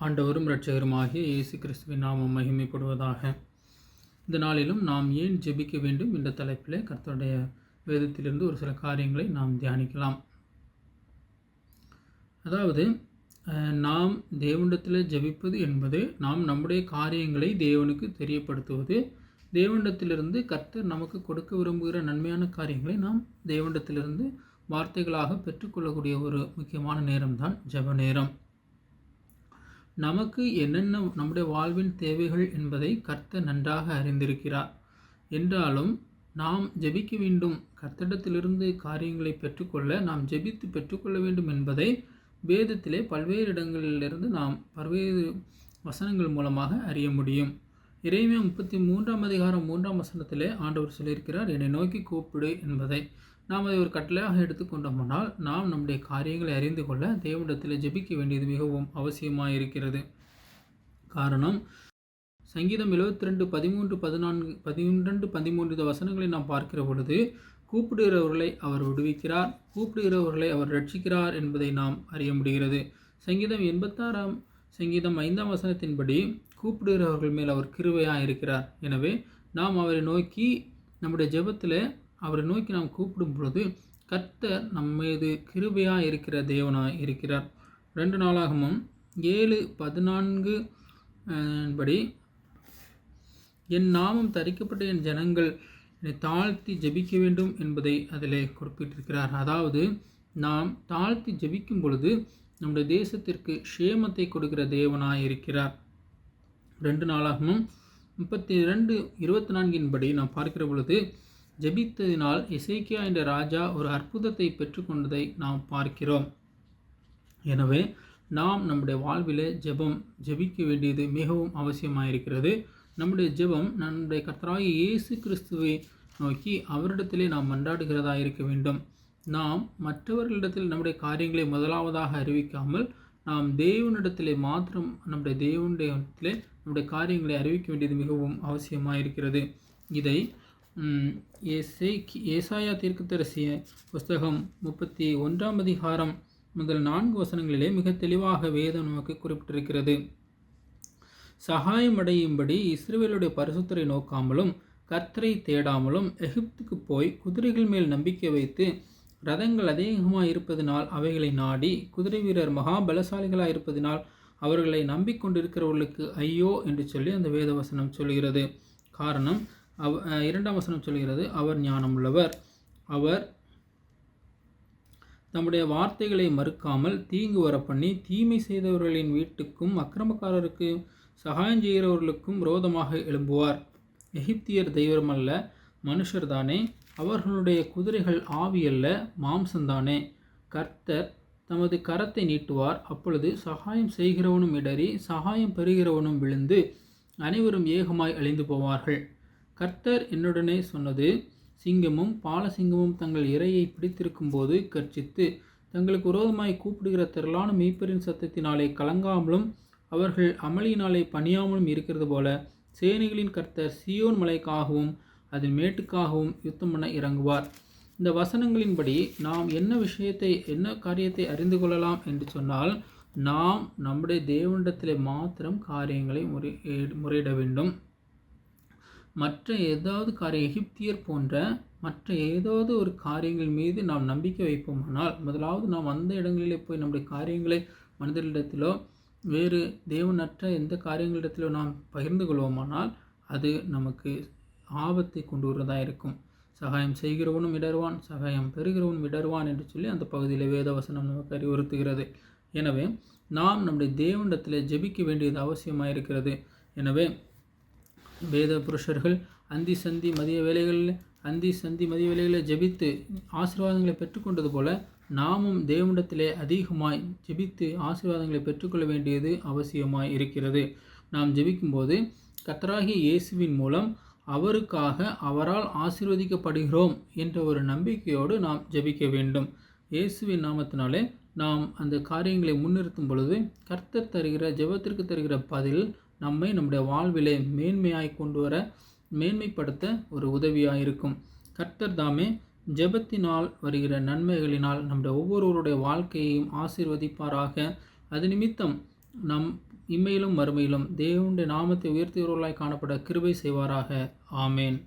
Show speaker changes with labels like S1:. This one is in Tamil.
S1: ஆண்டவரும் இரட்சகருமாகிய இயேசு கிறிஸ்துவின் நாமம் மகிமைப்படுவதாக. இந்த நாளிலும் நாம் ஏன் ஜெபிக்க வேண்டும் என்ற தலைப்பிலே கர்த்தருடைய வேதத்திலிருந்து ஒரு சில காரியங்களை நாம் தியானிக்கலாம். அதாவது நாம் தேவனிடத்தில் ஜெபிப்பது என்பது நாம் நம்முடைய காரியங்களை தேவனுக்கு தெரியப்படுத்துவது. தேவனிடத்திலிருந்து கர்த்தர் நமக்கு கொடுக்க விரும்புகிற நன்மையான காரியங்களை நாம் தேவனிடத்திலிருந்து வார்த்தைகளாக பெற்றுக்கொள்ளக்கூடிய ஒரு முக்கியமான நேரம்தான் ஜெப நேரம். நமக்கு என்னென்ன நம்முடைய வாழ்வின் தேவைகள் என்பதை கர்த்தர் நன்றாக அறிந்திருக்கிறார். என்றாலும் நாம் ஜெபிக்க வேண்டும், கர்த்தரிடத்திலிருந்து காரியங்களை பெற்றுக்கொள்ள நாம் ஜெபித்து பெற்றுக்கொள்ள வேண்டும் என்பதை வேதத்திலே பல்வேறு இடங்களிலிருந்து நாம் பல்வேறு வசனங்கள் மூலமாக அறிய முடியும். எரேமியா 33:3 ஆண்டவர் சொல்லியிருக்கிறார், என்னை நோக்கி கூப்பிடு என்பதை. நாம் அதை ஒரு கட்டளையாக எடுத்துக்கொண்டோமானால் நாம் நம்முடைய காரியங்களை அறிந்து கொள்ள தேவனிடத்தில் ஜெபிக்க வேண்டியது மிகவும் அவசியமாக இருக்கிறது. காரணம், சங்கீதம் 72:13 வசனங்களை நாம் பார்க்கிற பொழுது, கூப்பிடுகிறவர்களை அவர் விடுவிக்கிறார், கூப்பிடுகிறவர்களை அவர் ரட்சிக்கிறார் என்பதை நாம் அறிய முடிகிறது. சங்கீதம் 5 வசனத்தின்படி கூப்பிடுகிறவர்கள் மேல் அவர் கிருபையாக இருக்கிறார். எனவே நாம் அவரை நோக்கி நம்முடைய ஜெபத்தில் அவரை நோக்கி நாம் கூப்பிடும் பொழுது கர்த்தர் நம்மீது கிருபையாக இருக்கிற தேவனாய் இருக்கிறார். 2 நாளாகமும் 7:14 படி, என் நாமம் தரிக்கப்பட்ட என் ஜனங்கள் என்னை தாழ்த்தி ஜெபிக்க வேண்டும் என்பதை அதிலே குறிப்பிட்டிருக்கிறார். அதாவது நாம் தாழ்த்தி ஜெபிக்கும் பொழுது நம்முடைய தேசத்திற்கு க்ஷேமத்தை கொடுக்கிற தேவனாய் இருக்கிறார். 2 நாளாகமும் 32:24 படி நாம் பார்க்கிற பொழுது, ஜெபித்ததினால் எசேக்கியா என்ற ராஜா ஒரு அற்புதத்தை பெற்றுக்கொண்டதை நாம் பார்க்கிறோம். எனவே நாம் நம்முடைய வாழ்விலே ஜெபிக்க வேண்டியது மிகவும் அவசியமாயிருக்கிறது. நம்முடைய ஜெபம் நம்முடைய கர்த்தராகிய இயேசு கிறிஸ்துவை நோக்கி அவரிடத்திலே நாம் மன்றாடுகிறதா இருக்க வேண்டும். நாம் மற்றவர்களிடத்தில் நம்முடைய காரியங்களை முதலாவதாக அறிவிக்காமல் நாம் தேவனிடத்திலே மாத்திரம் நம்முடைய காரியங்களை அறிவிக்க வேண்டியது மிகவும் அவசியமாயிருக்கிறது. இதை ஏசாயா தீர்க்கதரிசிய புஸ்தகம் 31 முதல் 4 வசனங்களிலே மிக தெளிவாக வேதம் நமக்கு குறிப்பிட்டிருக்கிறது. சகாயம் அடையும்படி இஸ்ரவேலுடைய பரிசுத்தரை நோக்காமலும் கர்த்தரை தேடாமலும் எகிப்துக்கு போய் குதிரைகள் மேல் நம்பிக்கை வைத்து ரதங்கள் அதிகமாக இருப்பதினால் அவைகளை நாடி குதிரை வீரர் மகாபலசாலிகளாக இருப்பதினால் அவர்களை நம்பிக்கொண்டிருக்கிறவர்களுக்கு ஐயோ என்று சொல்லி அந்த வேதவசனம் சொல்கிறது. காரணம், 2 வசனம் சொல்கிறது, அவர் ஞானமுள்ளவர், அவர் தம்முடைய வார்த்தைகளை மறுக்காமல் தீங்கு வர பண்ணி தீமை செய்தவர்களின் வீட்டுக்கும் அக்கிரமக்காரருக்கு சகாயம் செய்கிறவர்களுக்கும் விரோதமாக எழும்புவார். எகிப்தியர் தெய்வமல்ல, மனுஷர்தானே, அவர்களுடைய குதிரைகள் ஆவியல்ல, மாம்சந்தானே. கர்த்தர் தமது கரத்தை நீட்டுவார், அப்பொழுது சகாயம் செய்கிறவனும் இடறி சகாயம் பெறுகிறவனும் விழுந்து அனைவரும் ஏகமாய் அழிந்து போவார்கள். கர்த்தர் என்னுடனே சொன்னது, சிங்கமும் பாலசிங்கமும் தங்கள் இரையை பிடித்திருக்கும் போது கர்ச்சித்து தங்களுக்கு விரோதமாய் கூப்பிடுகிற திரளான மீட்பரின் சத்தத்தினாலே கலங்காமலும் அவர்கள் அமளியினாலே பணியாமலும் இருக்கிறது போல சேனைகளின் கர்த்தர் சீயோன் மலைக்காகவும் அதன் மேட்டுக்காகவும் யுத்தம் பண்ண இறங்குவார். இந்த வசனங்களின்படி நாம் என்ன காரியத்தை அறிந்து கொள்ளலாம் என்று சொன்னால், நாம் நம்முடைய தேவனிடத்திலே மாத்திரம் காரியங்களை முறையிட வேண்டும். மற்ற ஏதாவது எகிப்தியர் போன்ற மற்ற ஏதாவது ஒரு காரியங்கள் மீது நாம் நம்பிக்கை வைப்போமானால், முதலாவது நாம் அந்த இடங்களிலே போய் நம்முடைய காரியங்களை மனிதர்களிடத்திலோ வேறு தேவனற்ற எந்த காரியங்களிடத்திலோ நாம் பகிர்ந்து கொள்வோமானால் அது நமக்கு ஆபத்தை கொண்டு வருவதாக இருக்கும். சகாயம் செய்கிறவனும் இடர்வான், சகாயம் பெறுகிறவனும் இடர்வான் என்று சொல்லி அந்த பகுதியில் வேதவசனம் நமக்கு அறிவுறுத்துகிறது. எனவே நாம் நம்முடைய தேவனிடத்தில் ஜெபிக்க வேண்டியது அவசியமாக இருக்கிறது. எனவே வேத புருஷர்கள் அந்தி சந்தி மதிய வேளைகளில் ஜெபித்து ஆசீர்வாதங்களை பெற்றுக்கொண்டது போல நாமும் தேவனிடத்திலே அதிகமாய் ஜெபித்து ஆசீர்வாதங்களை பெற்றுக்கொள்ள வேண்டியது அவசியமாய் இருக்கிறது. நாம் ஜெபிக்கும்போது கர்த்தராகிய இயேசுவின் மூலம் அவருக்காக அவரால் ஆசீர்வதிக்கப்படுகிறோம் என்ற ஒரு நம்பிக்கையோடு நாம் ஜெபிக்க வேண்டும். இயேசுவின் நாமத்தினாலே நாம் அந்த காரியங்களை முன்னிறுத்தும் பொழுது கர்த்தர் தருகிற ஜெபத்திற்கு தருகிற பதில் நம்மை நம்முடைய வாழ்விலே மேன்மைப்படுத்த ஒரு உதவியாக இருக்கும். கர்த்தர் தாமே ஜெபத்தினால் வருகிற நன்மைகளினால் நம்முடைய ஒவ்வொருவருடைய வாழ்க்கையையும் ஆசீர்வதிப்பாராக. அது நிமித்தம் இம்மையிலும் மறுமையிலும் தேவனுடைய நாமத்தை உயர்த்தியவர்களாய் காணப்பட கிருபை செய்வாராக. ஆமேன்.